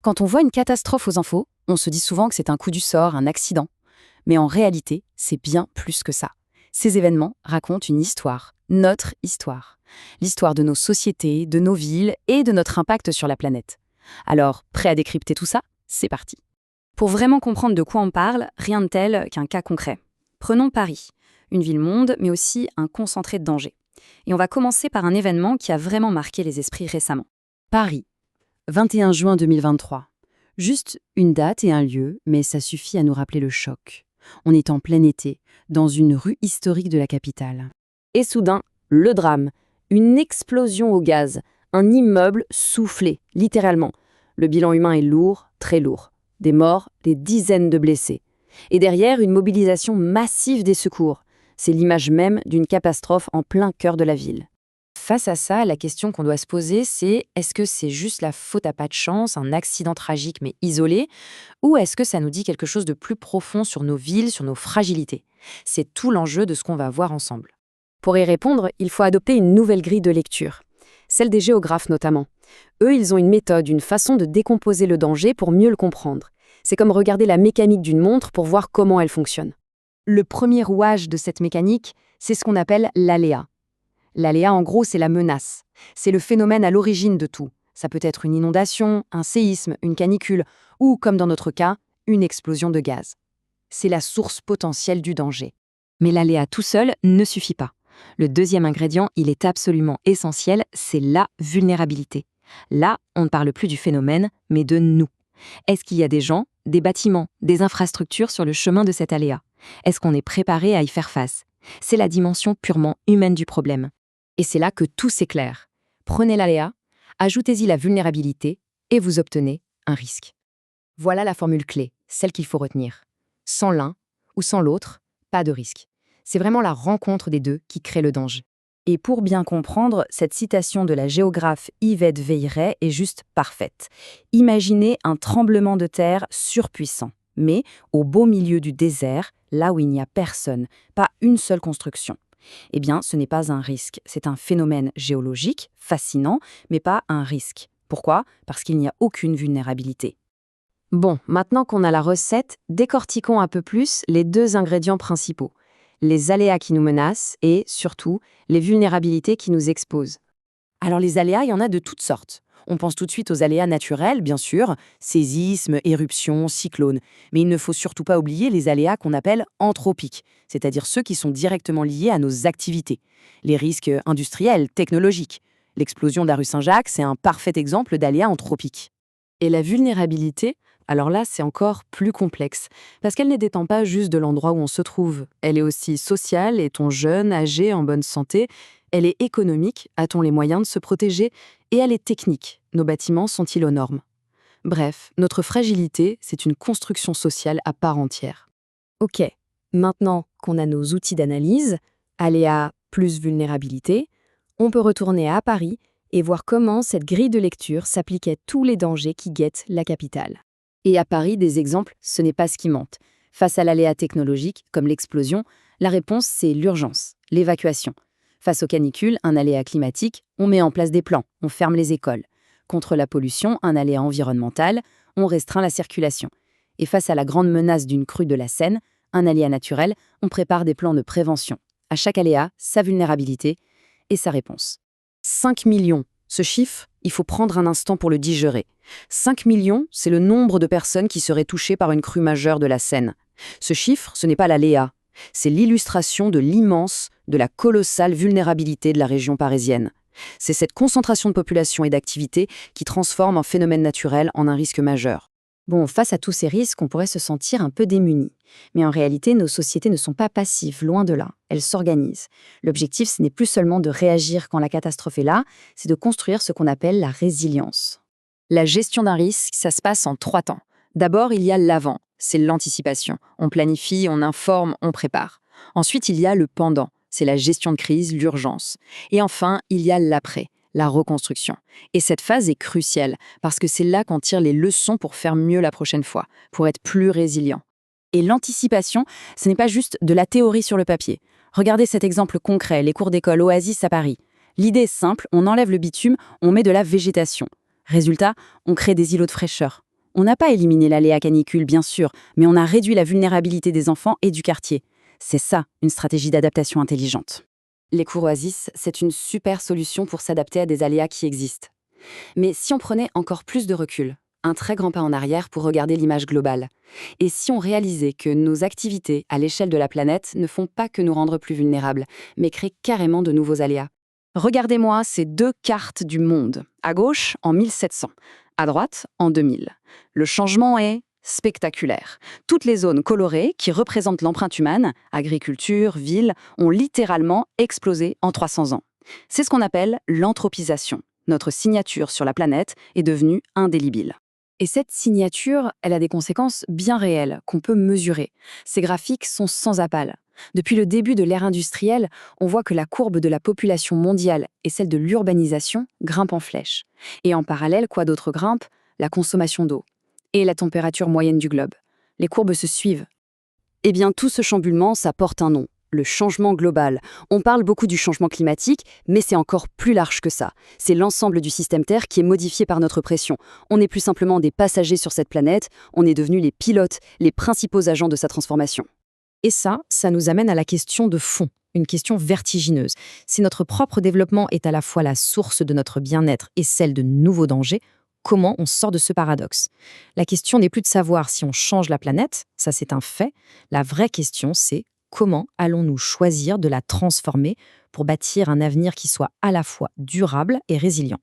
Quand on voit une catastrophe aux infos, on se dit souvent que c'est un coup du sort, un accident. Mais en réalité, c'est bien plus que ça. Ces événements racontent une histoire, notre histoire. L'histoire de nos sociétés, de nos villes et de notre impact sur la planète. Alors, prêt à décrypter tout ça? C'est parti. Pour vraiment comprendre de quoi on parle, rien de tel qu'un cas concret. Prenons Paris, une ville-monde, mais aussi un concentré de danger. Et on va commencer par un événement qui a vraiment marqué les esprits récemment. Paris, 21 juin 2023. Juste une date et un lieu, mais ça suffit à nous rappeler le choc. On est en plein été, dans une rue historique de la capitale. Et soudain, le drame. Une explosion au gaz. Un immeuble soufflé, littéralement. Le bilan humain est lourd, très lourd. Des morts, des dizaines de blessés. Et derrière, une mobilisation massive des secours. C'est l'image même d'une catastrophe en plein cœur de la ville. Face à ça, la question qu'on doit se poser, c'est est-ce que c'est juste la faute à pas de chance, un accident tragique mais isolé, ou est-ce que ça nous dit quelque chose de plus profond sur nos villes, sur nos fragilités? C'est tout l'enjeu de ce qu'on va voir ensemble. Pour y répondre, il faut adopter une nouvelle grille de lecture, celle des géographes notamment. Eux, ils ont une méthode, une façon de décomposer le danger pour mieux le comprendre. C'est comme regarder la mécanique d'une montre pour voir comment elle fonctionne. Le premier rouage de cette mécanique, c'est ce qu'on appelle l'aléa. L'aléa, en gros, c'est la menace. C'est le phénomène à l'origine de tout. Ça peut être une inondation, un séisme, une canicule, ou, comme dans notre cas, une explosion de gaz. C'est la source potentielle du danger. Mais l'aléa tout seul ne suffit pas. Le deuxième ingrédient, il est absolument essentiel, c'est la vulnérabilité. Là, on ne parle plus du phénomène, mais de nous. Est-ce qu'il y a des gens, des bâtiments, des infrastructures sur le chemin de cet aléa? Est-ce qu'on est préparé à y faire face? C'est la dimension purement humaine du problème. Et c'est là que tout s'éclaire. Prenez l'aléa, ajoutez-y la vulnérabilité et vous obtenez un risque. Voilà la formule clé, celle qu'il faut retenir. Sans l'un ou sans l'autre, pas de risque. C'est vraiment la rencontre des deux qui crée le danger. Et pour bien comprendre, cette citation de la géographe Yvette Veilleret est juste parfaite. Imaginez un tremblement de terre surpuissant, mais au beau milieu du désert, là où il n'y a personne, pas une seule construction. Eh bien, ce n'est pas un risque, c'est un phénomène géologique, fascinant, mais pas un risque. Pourquoi? Parce qu'il n'y a aucune vulnérabilité. Bon, maintenant qu'on a la recette, décortiquons un peu plus les deux ingrédients principaux. Les aléas qui nous menacent et, surtout, les vulnérabilités qui nous exposent. Alors les aléas, il y en a de toutes sortes. On pense tout de suite aux aléas naturels, bien sûr, séismes, éruptions, cyclones. Mais il ne faut surtout pas oublier les aléas qu'on appelle anthropiques, c'est-à-dire ceux qui sont directement liés à nos activités. Les risques industriels, technologiques. L'explosion de la rue Saint-Jacques, c'est un parfait exemple d'aléa anthropique. Et la vulnérabilité, alors là, c'est encore plus complexe, parce qu'elle ne dépend pas juste de l'endroit où on se trouve. Elle est aussi sociale, est-on jeune, âgé, en bonne santé? Elle est économique, a-t-on les moyens de se protéger? Et elle est technique, nos bâtiments sont-ils aux normes? Bref, notre fragilité, c'est une construction sociale à part entière. Ok, maintenant qu'on a nos outils d'analyse, aléa plus vulnérabilité, on peut retourner à Paris et voir comment cette grille de lecture s'appliquait à tous les dangers qui guettent la capitale. Et à Paris, des exemples, ce n'est pas ce qui manque. Face à l'aléa technologique, comme l'explosion, la réponse, c'est l'urgence, l'évacuation. Face aux canicules, un aléa climatique, on met en place des plans, on ferme les écoles. Contre la pollution, un aléa environnemental, on restreint la circulation. Et face à la grande menace d'une crue de la Seine, un aléa naturel, on prépare des plans de prévention. À chaque aléa, sa vulnérabilité et sa réponse. 5 millions, ce chiffre, il faut prendre un instant pour le digérer. 5 millions, c'est le nombre de personnes qui seraient touchées par une crue majeure de la Seine. Ce chiffre, ce n'est pas l'aléa. C'est l'illustration de l'immense, de la colossale vulnérabilité de la région parisienne. C'est cette concentration de population et d'activité qui transforme un phénomène naturel en un risque majeur. Bon, face à tous ces risques, on pourrait se sentir un peu démunis. Mais en réalité, nos sociétés ne sont pas passives, loin de là. Elles s'organisent. L'objectif, ce n'est plus seulement de réagir quand la catastrophe est là, c'est de construire ce qu'on appelle la résilience. La gestion d'un risque, ça se passe en 3 temps. D'abord, il y a l'avant, c'est l'anticipation. On planifie, on informe, on prépare. Ensuite, il y a le pendant, c'est la gestion de crise, l'urgence. Et enfin, il y a l'après, la reconstruction. Et cette phase est cruciale, parce que c'est là qu'on tire les leçons pour faire mieux la prochaine fois, pour être plus résilient. Et l'anticipation, ce n'est pas juste de la théorie sur le papier. Regardez cet exemple concret, les cours d'école Oasis à Paris. L'idée est simple, on enlève le bitume, on met de la végétation. Résultat, on crée des îlots de fraîcheur. On n'a pas éliminé l'aléa canicule, bien sûr, mais on a réduit la vulnérabilité des enfants et du quartier. C'est ça, une stratégie d'adaptation intelligente. Les cours Oasis, c'est une super solution pour s'adapter à des aléas qui existent. Mais si on prenait encore plus de recul, un très grand pas en arrière pour regarder l'image globale, et si on réalisait que nos activités à l'échelle de la planète ne font pas que nous rendre plus vulnérables, mais créent carrément de nouveaux aléas. Regardez-moi ces deux cartes du monde. À gauche, en 1700. À droite, en 2000. Le changement est spectaculaire. Toutes les zones colorées qui représentent l'empreinte humaine, agriculture, ville, ont littéralement explosé en 300 ans. C'est ce qu'on appelle l'anthropisation. Notre signature sur la planète est devenue indélébile. Et cette signature, elle a des conséquences bien réelles qu'on peut mesurer. Ces graphiques sont sans appel. Depuis le début de l'ère industrielle, on voit que la courbe de la population mondiale et celle de l'urbanisation grimpent en flèche. Et en parallèle, quoi d'autre grimpe? La consommation d'eau et la température moyenne du globe. Les courbes se suivent. Eh bien, tout ce chamboulement, ça porte un nom. Le changement global. On parle beaucoup du changement climatique, mais c'est encore plus large que ça. C'est l'ensemble du système Terre qui est modifié par notre pression. On n'est plus simplement des passagers sur cette planète, on est devenus les pilotes, les principaux agents de sa transformation. Et ça nous amène à la question de fond, une question vertigineuse. Si notre propre développement est à la fois la source de notre bien-être et celle de nouveaux dangers, comment on sort de ce paradoxe? La question n'est plus de savoir si on change la planète, ça c'est un fait. La vraie question, c'est comment allons-nous choisir de la transformer pour bâtir un avenir qui soit à la fois durable et résilient?